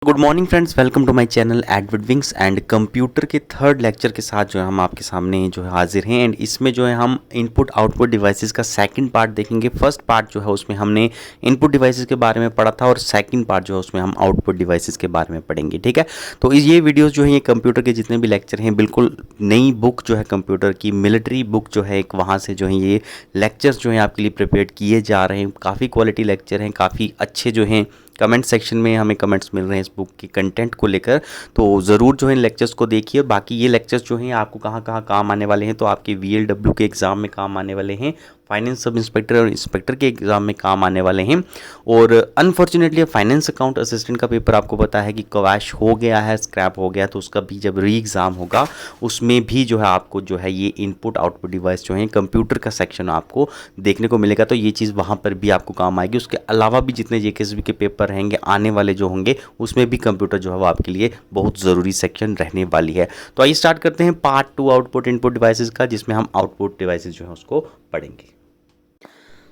Good morning friends, welcome to my channel Edward wings and computer के third lecture के साथ जो है हम आपके सामने जो है हाजिर हैं। एंड इसमें जो है हम इनपुट आउटपुट डिवाइसेस का सेकंड पार्ट देखेंगे। फर्स्ट पार्ट जो है उसमें हमने इनपुट डिवाइसेस के बारे में पढ़ा था और सेकंड पार्ट जो है उसमें हम आउटपुट डिवाइसेस के बारे में पढ़ेंगे। ठीक है, तो ये वीडियोज़ जो है ये कंप्यूटर के जितने भी लेक्चर हैं बिल्कुल नई बुक जो है कंप्यूटर की मिलिट्री बुक जो है एक वहाँ से जो है ये लेक्चर्स जो हैं आपके लिए प्रिपेयर किए जा रहे हैं। काफ़ी क्वालिटी लेक्चर हैं, काफ़ी अच्छे जो हैं। कमेंट सेक्शन में हमें कमेंट्स मिल रहे हैं इस बुक के कंटेंट को लेकर, तो ज़रूर जो है इन लेक्चर्स को देखिए। बाकी ये लेक्चर्स जो हैं आपको कहाँ कहाँ काम आने वाले हैं, तो आपके VLW के एग्ज़ाम में काम आने वाले हैं, फाइनेंस सब इंस्पेक्टर और इंस्पेक्टर के एग्ज़ाम में काम आने वाले हैं। और अनफॉर्चुनेटली फाइनेंस अकाउंट असिस्टेंट का पेपर आपको पता है कि क्रैश हो गया है, स्क्रैप हो गया, तो उसका भी जब री एग्ज़ाम होगा उसमें भी जो है आपको जो है ये इनपुट आउटपुट डिवाइस जो है कंप्यूटर का सेक्शन आपको देखने को मिलेगा, तो ये चीज़ वहाँ पर भी आपको काम आएगी। उसके अलावा भी जितने JKSB के पेपर रहेंगे आने वाले जो होंगे उसमें भी कंप्यूटर जो है वो आपके लिए बहुत ज़रूरी सेक्शन रहने वाली है। तो आइए स्टार्ट करते हैं पार्ट 2 आउटपुट इनपुट डिवाइसेस का, जिसमें हम आउटपुट डिवाइसेस जो है उसको पढ़ेंगे।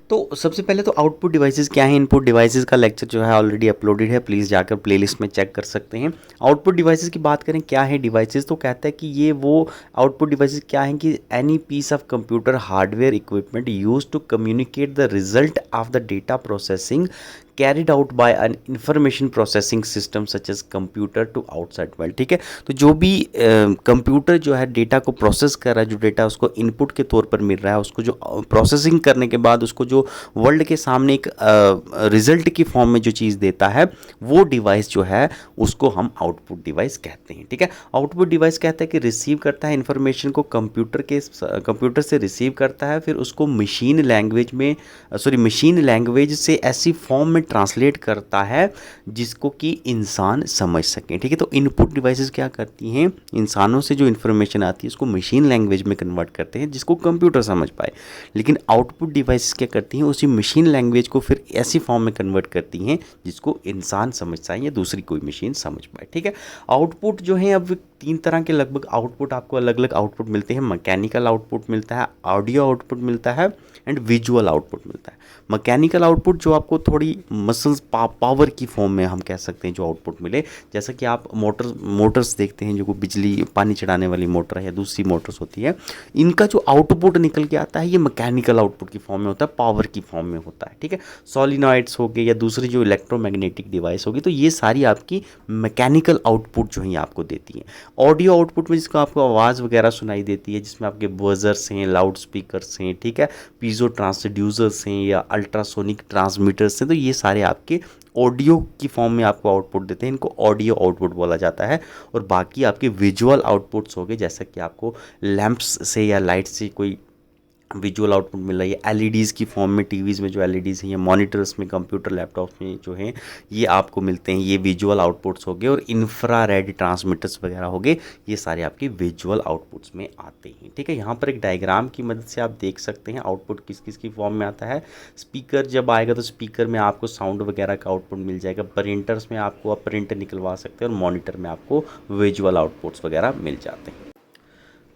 तो सबसे पहले तो आउटपुट डिवाइसेस क्या है, इनपुट डिवाइसेस का लेक्चर जो है ऑलरेडी अपलोडेड है, प्लीज़ जाकर प्लेलिस्ट में चेक कर सकते हैं। आउटपुट डिवाइसेस की बात करें क्या है डिवाइसेस, तो कहता है कि ये वो आउटपुट डिवाइसेस क्या हैं कि any piece of computer hardware equipment use to communicate the result of the data processing carried out by an information processing system such as computer to outside world. ठीक है, तो जो भी कंप्यूटर जो है डेटा को प्रोसेस कर रहा है, जो डेटा उसको इनपुट के तौर पर मिल रहा है, उसको जो प्रोसेसिंग करने के बाद उसको जो वर्ल्ड के सामने एक रिजल्ट की फॉर्म में जो चीज़ देता है, वो डिवाइस जो है उसको हम आउटपुट डिवाइस कहते हैं। ठीक है, आउटपुट डिवाइस कहता है कि रिसीव करता है इन्फॉर्मेशन को कंप्यूटर से रिसीव करता है, फिर उसको मशीन लैंग्वेज से ऐसी फॉर्म में ट्रांसलेट करता है जिसको कि इंसान समझ सके। ठीक है, तो इनपुट डिवाइसेस क्या करती हैं, इंसानों से जो इन्फॉर्मेशन आती है उसको मशीन लैंग्वेज में कन्वर्ट करते हैं जिसको कंप्यूटर समझ पाए। लेकिन आउटपुट डिवाइसेस क्या करती हैं, उसी मशीन लैंग्वेज को फिर ऐसी फॉर्म में कन्वर्ट करती हैं जिसको इंसान समझ पाए या दूसरी कोई मशीन समझ पाए। ठीक है, आउटपुट जो है अब 3 तरह के लगभग आउटपुट आपको अलग अलग आउटपुट मिलते हैं। मैकेनिकल आउटपुट मिलता है, ऑडियो आउटपुट मिलता है एंड विजुअल आउटपुट मिलता है। मैकेनिकल आउटपुट जो आपको थोड़ी मसल्स पावर की फॉर्म में हम कह सकते हैं जो आउटपुट मिले, जैसा कि आप मोटर्स देखते हैं, जो को बिजली पानी चढ़ाने वाली मोटर है या दूसरी मोटर्स होती है, इनका जो आउटपुट निकल के आता है ये मैकेनिकल आउटपुट की फॉर्म में होता है, पावर की फॉर्म में होता है। ठीक है, सॉलिनॉइड्स हो गए या दूसरी जो इलेक्ट्रोमैग्नेटिक डिवाइस होगी, तो ये सारी आपकी मैकेनिकल आउटपुट जो है आपको देती हैं। ऑडियो आउटपुट में जिसको आपको आवाज़ वगैरह सुनाई देती है, जिसमें आपके बजर्स हैं, लाउड स्पीकर्स हैं, ठीक है, पीजो ट्रांसड्यूसर्स हैं या अल्ट्रासोनिक ट्रांसमीटर्स हैं, तो ये सारे आपके ऑडियो की फॉर्म में आपको आउटपुट देते हैं, इनको ऑडियो आउटपुट बोला जाता है। और बाकी आपके विजुअल आउटपुट्स हो गए, जैसा कि आपको लैंप्स से या लाइट से कोई विजुअल आउटपुट मिल रही है, LEDs की फॉर्म में, टीवीज़ में जो LEDs हैं या मॉनिटर्स में, कंप्यूटर लैपटॉप्स में जो हैं ये आपको मिलते हैं, ये विजुअल आउटपुट्स हो गए। और इंफ्रारेड ट्रांसमीटर्स वगैरह हो गए, ये सारे आपके विजुअल आउटपुट्स में आते हैं। ठीक है, यहाँ पर एक डायग्राम की मदद से आप देख सकते हैं आउटपुट किस किस की फॉर्म में आता है। स्पीकर जब आएगा तो स्पीकर में आपको साउंड वगैरह का आउटपुट मिल जाएगा, प्रिंटर्स में आपको आप प्रिंट निकलवा सकते हैं और मॉनिटर में आपको विजुअल आउटपुट्स वगैरह मिल जाते हैं।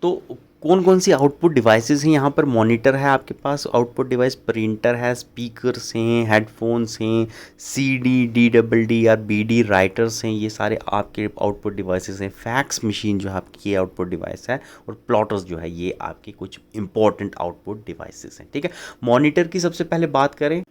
तो कौन कौन सी आउटपुट डिवाइसेस हैं, यहाँ पर मॉनिटर है आपके पास आउटपुट डिवाइस, प्रिंटर है, स्पीकर्स हैं, हेडफोन्स हैं, CD DWD या BD राइटर्स हैं, ये सारे आपके आउटपुट डिवाइसेस हैं। फैक्स मशीन जो है आपकी ये आउटपुट डिवाइस है, और प्लॉटर्स जो है ये आपके कुछ इंपॉर्टेंट आउटपुट डिवाइसेस हैं। ठीक है, मॉनिटर की सबसे पहले बात करें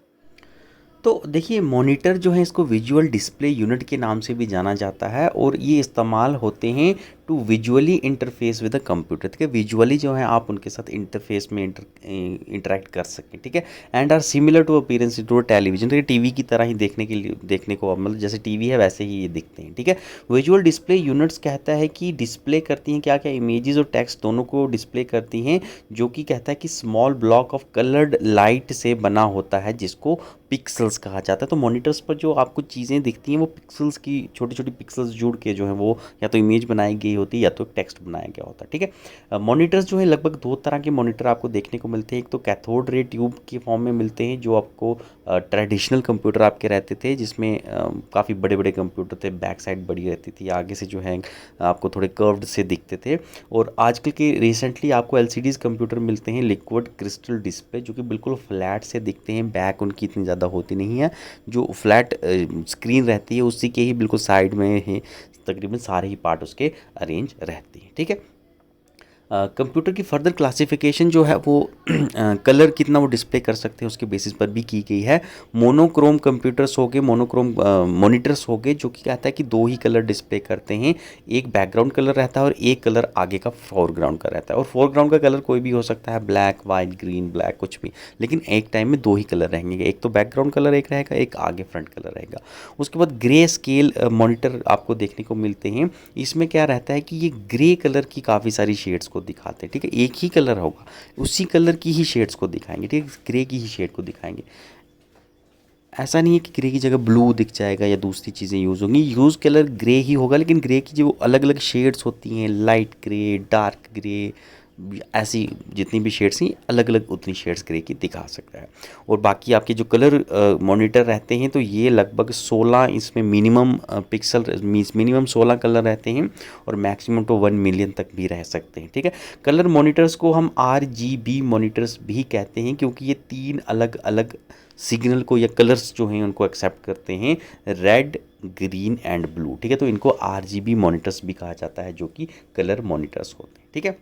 तो देखिए, मॉनिटर जो है इसको विजुअल डिस्प्ले यूनिट के नाम से भी जाना जाता है, और ये इस्तेमाल होते हैं to visually interface with the computer. ठीक है, विजुअली जो है आप उनके साथ इंटरफेस में इंटरेक्ट कर सकें। ठीक है, and are similar to appearance to television. तो ये टीवी की तरह ही देखने को मतलब जैसे टीवी है वैसे ही ये दिखते हैं। ठीक है, विजुअल डिस्प्ले यूनिट्स कहता है कि डिस्प्ले करती हैं क्या क्या, इमेजेस और टेक्स्ट दोनों को डिस्प्ले करती हैं, जो कि कहता है कि small block of coloured light से बना होता है जिसको पिक्सल्स कहा जाता है। तो मॉनिटर्स पर जो आपको चीज़ें दिखती हैं वो पिक्सल्स की छोटी छोटी पिक्सल्स जुड़ के जो है वो या तो इमेज बनाई गई होती है या तो टेक्स्ट बनाया गया होता है। ठीक है, मॉनिटर्स जो है लगभग 2 तरह के मॉनिटर आपको देखने को मिलते हैं। एक तो कैथोड रे ट्यूब की फॉर्म में मिलते हैं जो आपको ट्रेडिशनल कंप्यूटर आपके रहते थे, जिसमें काफ़ी बड़े बड़े कंप्यूटर थे, बैक साइड बड़ी रहती थी, आगे से जो है आपको थोड़े कर्व्ड से दिखते थे। और आजकल के रिसेंटली आपको एलसीडीज़ कंप्यूटर मिलते हैं, लिक्विड क्रिस्टल डिस्प्ले, जो कि बिल्कुल फ्लैट से दिखते हैं, बैक उनकी इतनी ज़्यादा होती नहीं है, जो फ्लैट स्क्रीन रहती है उसी के ही बिल्कुल साइड में है, तकरीबन सारे ही पार्ट उसके अरेंज रहते हैं। ठीक है, कंप्यूटर की फर्दर क्लासिफिकेशन जो है वो कलर कितना वो डिस्प्ले कर सकते हैं उसके बेसिस पर भी की गई है। मोनोक्रोम कंप्यूटर्स हो गए, मोनोक्रोम मॉनिटर्स हो गए, जो कि कहता है कि दो ही कलर डिस्प्ले करते हैं, एक बैकग्राउंड कलर रहता है और एक कलर आगे का फोरग्राउंड का रहता है। और फोरग्राउंड का कलर कोई भी हो सकता है, ब्लैक, वाइट, ग्रीन, ब्लैक, कुछ भी, लेकिन एक टाइम में दो ही कलर रहेंगे, एक तो बैकग्राउंड कलर एक रहेगा, एक आगे फ्रंट कलर रहेगा। उसके बाद ग्रे स्केल मॉनिटर आपको देखने को मिलते हैं। इसमें क्या रहता है कि ये ग्रे कलर की काफ़ी सारी शेड्स को दिखाते हैं। ठीक है, एक ही कलर होगा, उसी कलर की ही शेड्स को दिखाएंगे। ठीक है, ग्रे की ही शेड को दिखाएंगे। ऐसा नहीं है कि ग्रे की जगह ब्लू दिख जाएगा या दूसरी चीज़ें यूज़ होंगी, यूज़ कलर ग्रे ही होगा, लेकिन ग्रे की जो अलग अलग शेड्स होती हैं, लाइट ग्रे, डार्क ग्रे, ऐसी जितनी भी शेड्स हैं अलग अलग उतनी शेड्स ग्रे की दिखा सकता है। और बाकी आपके जो कलर मॉनिटर रहते हैं तो ये लगभग 16, इसमें मिनिमम पिक्सल मिनिमम 16 कलर रहते हैं और मैक्सिमम तो 1 मिलियन तक भी रह सकते हैं। ठीक है, कलर मॉनिटर्स को हम RGB मॉनिटर्स भी कहते हैं, क्योंकि ये 3 अलग अलग सिग्नल को या कलर्स जो हैं उनको एक्सेप्ट करते हैं, रेड, ग्रीन एंड ब्लू। ठीक है, तो इनको RGB मॉनिटर्स भी कहा जाता है, जो कि कलर मॉनिटर्स होते हैं। ठीक है,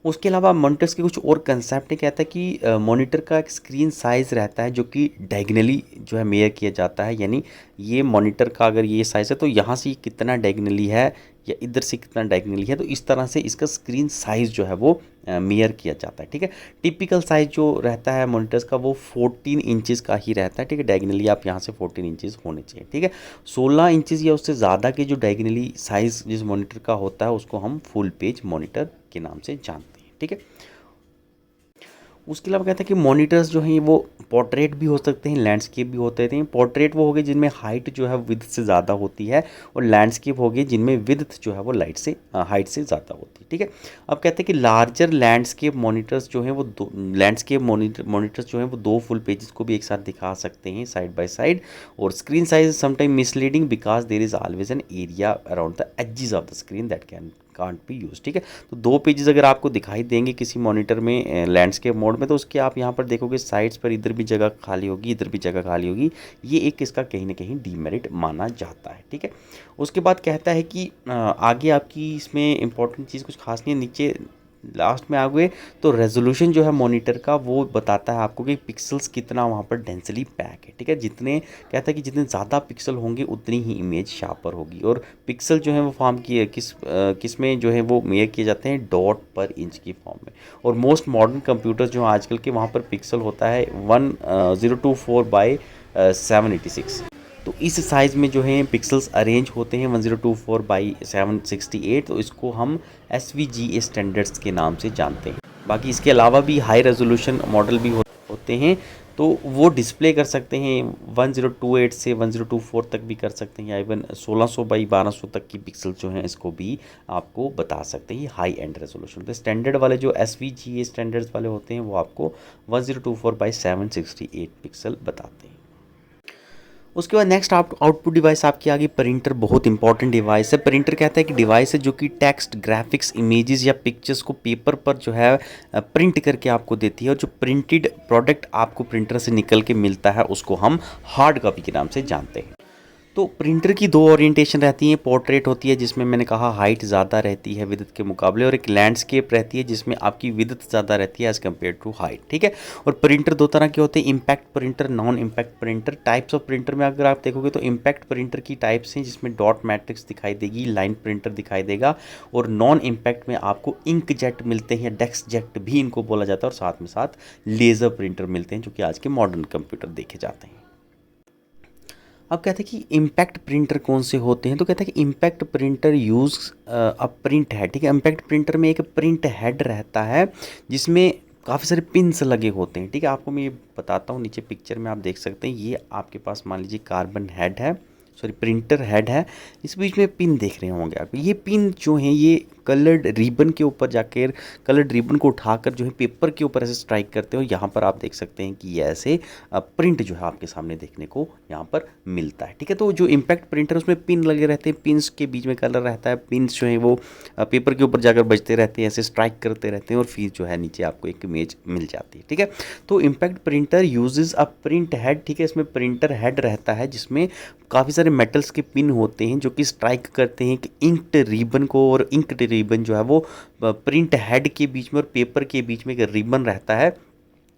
उसके अलावा मॉनिटर्स के कुछ और कंसेप्ट है, कहता है कि मॉनिटर का एक स्क्रीन साइज़ रहता है जो कि डायगनली जो है मेयर किया जाता है, यानी ये मॉनिटर का अगर ये साइज़ है तो यहाँ से कितना डायगनली है या इधर से कितना डायगनली है, तो इस तरह से इसका स्क्रीन साइज़ जो है वो मेयर किया जाता है। ठीक है, टिपिकल साइज़ जो रहता है मॉनिटर्स का वो 14 इंचज़ का ही रहता है। ठीक है, डायगनली आप यहाँ से 14 इंचज़ होने चाहिए। ठीक है, 16 इंचज़ या उससे ज़्यादा के जो डायगनली साइज़ जिस मॉनिटर का होता है उसको हम फुल पेज मॉनिटर के नाम से जानते हैं। ठीक है, उसके अलावा कहता है कि मॉनिटर्स जो हैं वो पोर्ट्रेट भी हो सकते हैं, लैंडस्केप भी होते हैं। पोर्ट्रेट वो हो गए जिनमें हाइट जो है विड्थ से ज़्यादा होती है, और लैंडस्केप हो गए जिनमें विड्थ जो है वो हाइट से ज़्यादा होती है। ठीक है, अब कहते हैं कि लार्जर लैंडस्केप मॉनिटर्स जो हैं वो दो लैंडस्केप मॉनिटर्स जो हैं वो 2 फुल पेजेस को भी एक साथ दिखा सकते हैं साइड बाय साइड। और screen size sometime misleading because there is always an area around the edges of the screen that can't be use. ठीक है, तो 2 पेजेस अगर आपको दिखाई देंगे किसी मॉनिटर में लैंडस्केप मोड में, तो उसके आप यहाँ पर देखोगे साइड्स पर इधर भी जगह खाली होगी, इधर भी जगह खाली होगी, ये एक इसका कहीं ना कहीं डीमेरिट माना जाता है। ठीक है, उसके बाद कहता है कि आगे आपकी इसमें इंपॉर्टेंट चीज़ कुछ खास नहीं है, नीचे लास्ट में आ गए तो रेजोल्यूशन जो है मॉनिटर का वो बताता है आपको कि पिक्सल्स कितना वहाँ पर डेंसली पैक है। ठीक है, जितने कहता है कि जितने ज़्यादा पिक्सल होंगे उतनी ही इमेज शार्पर होगी। और पिक्सल जो है वो फॉर्म किए किस में जो है वो मेयर किए जाते हैं, डॉट पर इंच की फॉर्म में। और मोस्ट मॉडर्न कंप्यूटर्स जो आजकल के वहाँ पर पिक्सल होता है 1024 by 786। तो इस साइज़ में जो है पिक्सल्स अरेंज होते हैं 1024 बाई 768, तो इसको हम SVGA स्टैंडर्ड्स के नाम से जानते हैं। बाकी इसके अलावा भी हाई रेजोल्यूशन मॉडल भी होते हैं, तो वो डिस्प्ले कर सकते हैं 1028 से 1024 तक भी कर सकते हैं, या इवन 1600 बाई 1200 तक की पिक्सल जो हैं इसको भी आपको बता सकते हैं हाई एंड रेजोल्यूशन। तो स्टैंडर्ड वाले जो SVGA स्टैंडर्ड्स वाले होते हैं वो आपको 1024 बाई 768 पिक्सल बताते हैं। उसके बाद नेक्स्ट आउटपुट डिवाइस आपकी आगे प्रिंटर, बहुत इंपॉर्टेंट डिवाइस है। प्रिंटर कहता है कि डिवाइस है जो कि टेक्स्ट, ग्राफिक्स, इमेजेस या पिक्चर्स को पेपर पर जो है प्रिंट करके आपको देती है, और जो प्रिंटेड प्रोडक्ट आपको प्रिंटर से निकल के मिलता है उसको हम हार्ड कॉपी के नाम से जानते हैं। तो प्रिंटर की 2 ओरिएंटेशन रहती हैं, पोर्ट्रेट होती है जिसमें मैंने कहा हाइट ज़्यादा रहती है विड्थ के मुकाबले, और एक लैंडस्केप रहती है जिसमें आपकी विड्थ ज़्यादा रहती है एज़ कम्पेयर टू हाइट। ठीक है, और प्रिंटर 2 तरह के होते हैं, impact printer, non impact printer. Types of printer में अगर आप देखोगे तो इम्पैक्ट प्रिंटर की टाइप्स हैं जिसमें डॉट मैट्रिक्स दिखाई देगी, लाइन प्रिंटर दिखाई देगा, और नॉन इम्पैक्ट में आपको इंक जेट मिलते हैं या डेस्क जेट भी इनको बोला जाता है, और साथ में साथ लेज़र प्रिंटर मिलते हैं जो कि आज के मॉडर्न कंप्यूटर देखे जाते हैं। अब कहते हैं कि इम्पैक्ट प्रिंटर कौन से होते हैं, तो कहते हैं कि impact printer use a print head. ठीक है, इम्पैक्ट प्रिंटर में एक प्रिंट हेड रहता है जिसमें काफ़ी सारे पिन्स लगे होते हैं। ठीक है, आपको मैं ये बताता हूँ, नीचे पिक्चर में आप देख सकते हैं, ये आपके पास मान लीजिए कार्बन हेड है, सॉरी प्रिंटर हेड है, इस बीच में पिन देख रहे होंगे आप। ये पिन जो हैं ये कलर्ड रिबन के ऊपर जाकर कलर्ड रिबन को उठाकर जो है पेपर के ऊपर ऐसे स्ट्राइक करते हो। यहाँ पर आप देख सकते हैं कि ये ऐसे प्रिंट जो है आपके सामने देखने को यहाँ पर मिलता है। ठीक है, तो जो इम्पैक्ट प्रिंटर उसमें पिन लगे रहते हैं, पिन्स के बीच में कलर रहता है, पिन्स जो है वो पेपर के ऊपर जाकर बजते रहते हैं, ऐसे स्ट्राइक करते रहते हैं और फिर जो है नीचे आपको एक इमेज मिल जाती है। ठीक है, तो impact printer uses a print head. ठीक है, इसमें प्रिंटर हेड रहता है जिसमें काफ़ी सारे मेटल्स के पिन होते हैं जो कि स्ट्राइक करते हैं कि इंक्ड रिबन को, और इंक्ड रिबन जो है वो प्रिंट हेड के बीच में और पेपर के बीच में एक रिबन रहता है,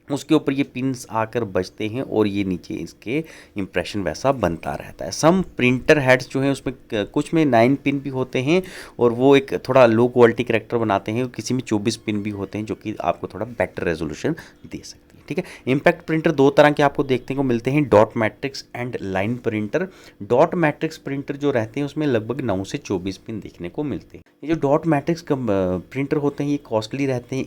उसके ऊपर ये पिन्स आकर बजते हैं और ये नीचे इसके इम्प्रेशन वैसा बनता रहता है। सम प्रिंटर हेड्स जो हैं उसमें कुछ में 9 पिन भी होते हैं और वो एक थोड़ा लो क्वालिटी कैरेक्टर बनाते हैं, किसी में 24 पिन भी होते हैं जो कि आपको थोड़ा बेटर रेजोल्यूशन दे सकते हैं। ठीक है, इम्पैक्ट प्रिंटर दो तरह के आपको देखने को मिलते हैं, dot matrix and line printer. Dot matrix printer जो रहते हैं उसमें लगभग 9 से 24 पिन देखने को मिलते हैं। ये जो डॉट मैट्रिक्स प्रिंटर होते हैं ये कॉस्टली रहते हैं,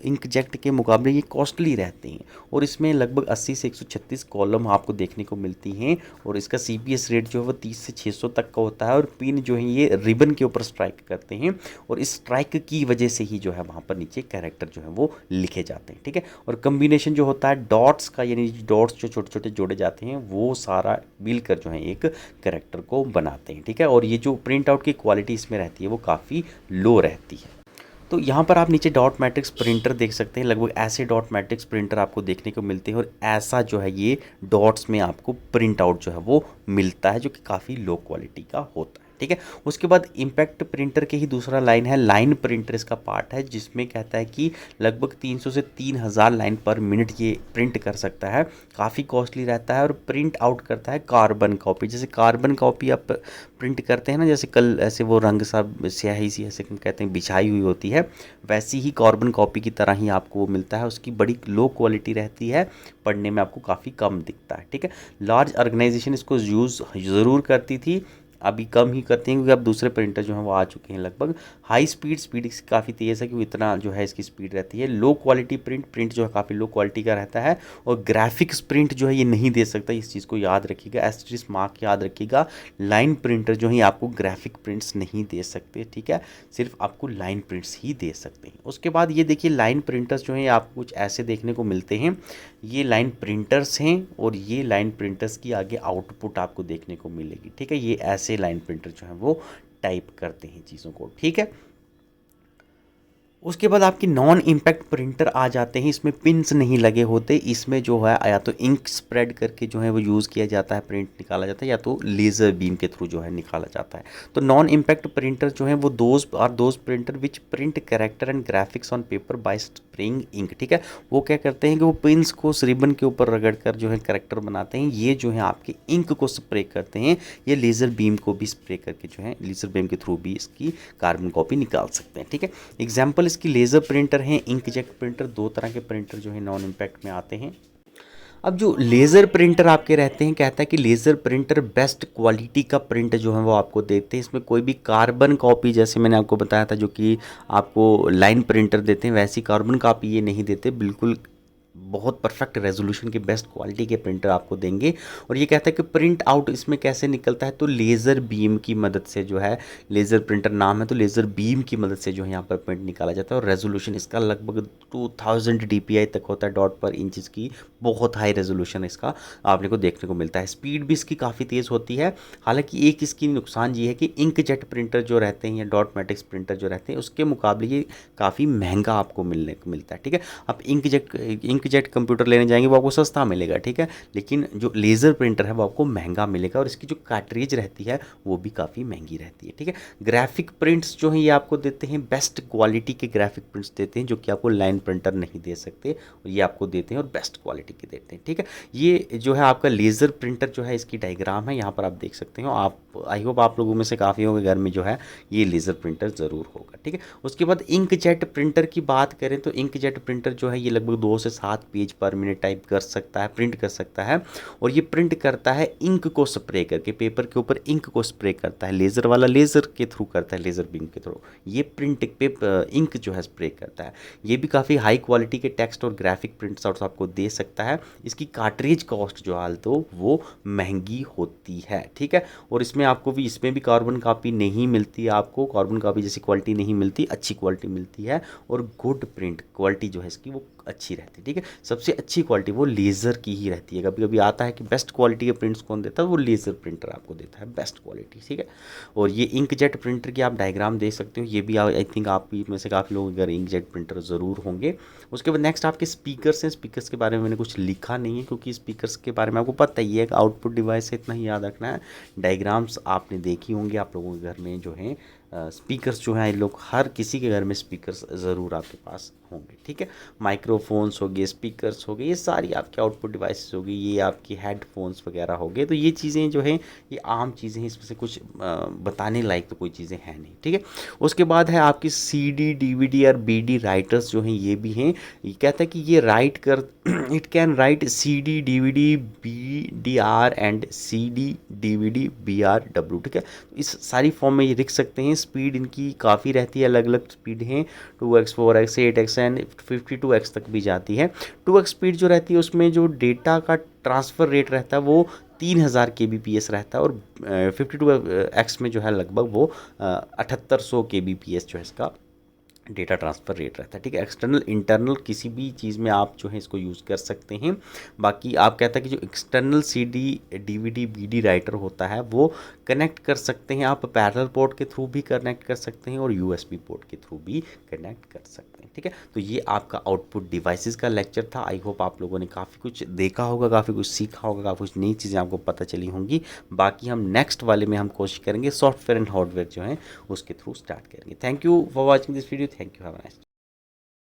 इंकजेट के मुकाबले ये कॉस्टली रहते हैं और इसमें लगभग 80 से 136 कॉलम आपको देखने को मिलती हैं और इसका CPS रेट जो है वो 30 से 600 तक का होता है और पिन जो है ये रिबन के ऊपर स्ट्राइक करते हैं और इस स्ट्राइक की वजह से ही जो है वहाँ पर नीचे कैरेक्टर जो है वो लिखे जाते हैं। ठीक है, और कम्बिनेशन जो होता है डॉट्स का, यानी डॉट्स जो छोटे छोटे जोड़े जाते हैं वो सारा मिलकर जो है एक कैरेक्टर को बनाते हैं। ठीक है, और ये जो प्रिंट आउट की क्वालिटी इसमें रहती है वो काफ़ी लो रहती है। तो यहाँ पर आप नीचे डॉट मैट्रिक्स प्रिंटर देख सकते हैं, लगभग ऐसे डॉट मैट्रिक्स प्रिंटर आपको देखने को मिलते हैं और ऐसा जो है ये डॉट्स में आपको प्रिंट आउट जो है वो मिलता है जो कि काफ़ी लो क्वालिटी का होता है। ठीक है, उसके बाद इम्पैक्ट प्रिंटर के ही दूसरा लाइन है लाइन प्रिंटर, इसका पार्ट है जिसमें कहता है कि लगभग 300 से 3000 लाइन पर मिनट ये प्रिंट कर सकता है, काफ़ी कॉस्टली रहता है और प्रिंट आउट करता है कार्बन कॉपी। जैसे कार्बन कॉपी आप प्रिंट करते हैं ना, जैसे कल ऐसे वो रंग सा स्याही सी ऐसे कहते हैं बिछाई हुई होती है, वैसी ही कार्बन कॉपी की तरह ही आपको वो मिलता है। उसकी बड़ी लो क्वालिटी रहती है, पढ़ने में आपको काफ़ी कम दिखता है। ठीक है, लार्ज ऑर्गेनाइजेशन इसको यूज़ ज़रूर करती थी, अभी कम ही करते हैं क्योंकि अब दूसरे प्रिंटर जो हैं वो आ चुके हैं। लगभग हाई स्पीड इसकी काफ़ी तेज़ है क्योंकि इतना जो है इसकी स्पीड रहती है। लो क्वालिटी प्रिंट जो है काफ़ी लो क्वालिटी का रहता है और ग्राफिक्स प्रिंट जो है ये नहीं दे सकता, इस चीज़ को याद रखिएगा, एस्टेरिस्क मार्क याद रखिएगा। लाइन प्रिंटर जो है आपको ग्राफिक प्रिंट्स नहीं दे सकते। ठीक है, सिर्फ आपको लाइन प्रिंट्स ही दे सकते हैं। उसके बाद ये देखिए लाइन प्रिंटर्स जो हैं आपको कुछ ऐसे देखने को मिलते हैं, ये लाइन प्रिंटर्स हैं और ये लाइन प्रिंटर्स की आगे आउटपुट आपको देखने को मिलेगी। ठीक है, ये ऐसे लाइन प्रिंटर जो है वो टाइप करते हैं चीज़ों को। ठीक है, उसके बाद आपकी नॉन इम्पैक्ट प्रिंटर आ जाते हैं, इसमें पिन्स नहीं लगे होते, इसमें जो है या तो इंक स्प्रेड करके जो है वो यूज़ किया जाता है, प्रिंट निकाला जाता है, या तो लेज़र बीम के थ्रू जो है निकाला जाता है। तो नॉन इम्पैक्ट प्रिंटर जो है वो those printer which print character and graphics on paper by spraying ink. ठीक है, वो क्या करते हैं कि वो पिन्स को रिबन के ऊपर रगड़ कर जो है कैरेक्टर बनाते हैं, ये जो है आपके इंक को स्प्रे करते हैं, ये लेज़र बीम को भी स्प्रे करके जो है लेज़र बीम के थ्रू भी इसकी कार्बन कॉपी निकाल सकते हैं। ठीक है, एग्जाम्पल इसकी लेज़र प्रिंटर है, इंकजेट प्रिंटर, दो तरह के प्रिंटर जो है नॉन इम्पैक्ट में आते हैं। अब जो लेज़र प्रिंटर आपके रहते हैं, कहता है कि लेज़र प्रिंटर बेस्ट क्वालिटी का प्रिंट जो है वो आपको देते हैं, इसमें कोई भी कार्बन कॉपी, जैसे मैंने आपको बताया था जो कि आपको लाइन प्रिंटर देते हैं वैसी कार्बन कॉपी ये नहीं देते, बिल्कुल बहुत परफेक्ट रेजोल्यूशन के बेस्ट क्वालिटी के प्रिंटर आपको देंगे। और ये कहता है कि प्रिंट आउट इसमें कैसे निकलता है, तो लेज़र बीम की मदद से जो है, लेज़र प्रिंटर नाम है तो लेज़र बीम की मदद से जो है यहाँ पर प्रिंट निकाला जाता है और रेजोल्यूशन इसका लगभग 2000 DPI तक होता है, डॉट पर इंच की बहुत हाई रेजोल्यूशन इसका आपने को देखने को मिलता है। स्पीड भी इसकी काफ़ी तेज़ होती है। हालांकि एक इसकी नुकसान ये है कि इंकजेट प्रिंटर जो रहते हैं या डॉट मैट्रिक्स प्रिंटर जो रहते हैं उसके मुकाबले ये काफ़ी महंगा आपको मिलने को मिलता है। ठीक है, आप इंकजेट कंप्यूटर लेने जाएंगे वो आपको सस्ता मिलेगा। ठीक है, लेकिन जो लेज़र प्रिंटर है वो आपको महंगा मिलेगा और इसकी जो कार्ट्रिज रहती है वो भी काफ़ी महंगी रहती है। ठीक है, ग्राफिक प्रिंट्स जो हैं ये आपको देते हैं, बेस्ट क्वालिटी के ग्राफिक प्रिंट्स देते हैं जो कि आपको लाइन प्रिंटर नहीं दे सकते, और ये आपको देते हैं और बेस्ट क्वालिटी के देते हैं। ठीक है, ये जो है आपका लेज़र प्रिंटर जो है इसकी डायग्राम है, यहाँ पर आप देख सकते हो। आप आई होप आप लोगों में से काफ़ी होंगे घर में जो है ये लेज़र प्रिंटर ज़रूर होगा। ठीक है, उसके बाद इंकजेट प्रिंटर की बात करें तो इंकजेट प्रिंटर जो है ये लगभग 2 से 7 पेज पर मिनट टाइप कर सकता है, प्रिंट कर सकता है। और ये प्रिंट करता है इंक को स्प्रे करके, पेपर के ऊपर इंक को स्प्रे करता है, लेज़र वाला लेज़र के थ्रू करता है, लेज़र बीम के थ्रू। ये प्रिंट पेपर इंक जो है स्प्रे करता है। ये भी काफ़ी हाई क्वालिटी के टेक्स्ट और ग्राफिक प्रिंट्स आउट्स आपको दे सकता है। इसकी कार्ट्रिज कॉस्ट जो हाल तो वो महंगी होती है, ठीक है। और इसमें भी कार्बन कॉपी नहीं मिलती, आपको कार्बन कॉपी जैसी क्वालिटी नहीं मिलती, अच्छी क्वालिटी मिलती है। और गुड प्रिंट क्वालिटी जो है इसकी वो अच्छी रहती है, ठीक है। सबसे अच्छी क्वालिटी वो लेज़र की ही रहती है। कभी कभी आता है कि बेस्ट क्वालिटी के प्रिंट्स कौन देता है, वो लेज़र प्रिंटर आपको देता है बेस्ट क्वालिटी, ठीक है। और ये इंकजेट प्रिंटर की आप डायग्राम देख सकते हो, ये भी आई थिंक आप में से काफ़ी लोग अगर इंकजेट प्रिंटर ज़रूर होंगे। उसके बाद नेक्स्ट आपके स्पीकर्स हैं। स्पीकर्स के बारे में मैंने कुछ लिखा नहीं है, क्योंकि स्पीकर्स के बारे में आपको पता ही है कि आउटपुट डिवाइस है, इतना ही याद रखना है। डायग्राम्स आपने देखी होंगी, आप लोगों के घर में जो हैं स्पीकर्स जो हैं, लोग हर किसी के घर में स्पीकर्स ज़रूर आपके पास होंगे, ठीक है। माइक्रोफोन्स हो गए, स्पीकर्स हो गए, ये सारी आपकी आउटपुट डिवाइसेस हो गई, ये आपकी हेडफोन्स वगैरह हो गए। तो ये चीज़ें जो हैं ये आम चीज़ें हैं, इसमें से कुछ बताने लायक तो कोई चीज़ें हैं नहीं, ठीक है। उसके बाद है आपकी CD DVD और BD राइटर्स जो हैं, ये भी हैं। ये कहता है कि ये राइट कर it can write CD DVD BDR and CD DVD BRW, ठीक है। इस सारी फॉर्म में ये लिख सकते हैं। स्पीड इनकी काफ़ी रहती है, अलग अलग स्पीड हैं, 2x 4x 8x and 52x तक भी जाती है। 2x स्पीड जो रहती है उसमें जो डेटा का ट्रांसफ़र रेट रहता है वो 3000 kbps रहता है। और 52x में जो है लगभग वो 7800 kbps जो है इसका डेटा ट्रांसफ़र रेट रहता है, ठीक है। एक्सटर्नल इंटरनल किसी भी चीज़ में आप जो है इसको यूज़ कर सकते हैं। बाकी आप कहता है कि जो external CD DVD BD writer होता है वो कनेक्ट कर सकते हैं आप, पैरेलल पोर्ट के थ्रू भी कनेक्ट कर सकते हैं और USB पोर्ट के थ्रू भी कनेक्ट कर सकते हैं, ठीक है। तो ये आपका आउटपुट डिवाइसेस का लेक्चर था। आई होप आप लोगों ने काफ़ी कुछ देखा होगा, काफ़ी कुछ सीखा होगा, काफ़ी कुछ नई चीज़ें आपको पता चली होंगी। बाकी हम नेक्स्ट वाले में हम कोशिश करेंगे सॉफ्टवेयर एंड हार्डवेयर जो है उसके थ्रू स्टार्ट करेंगे। Thank you for watching this video. Thank you. Have a nice day.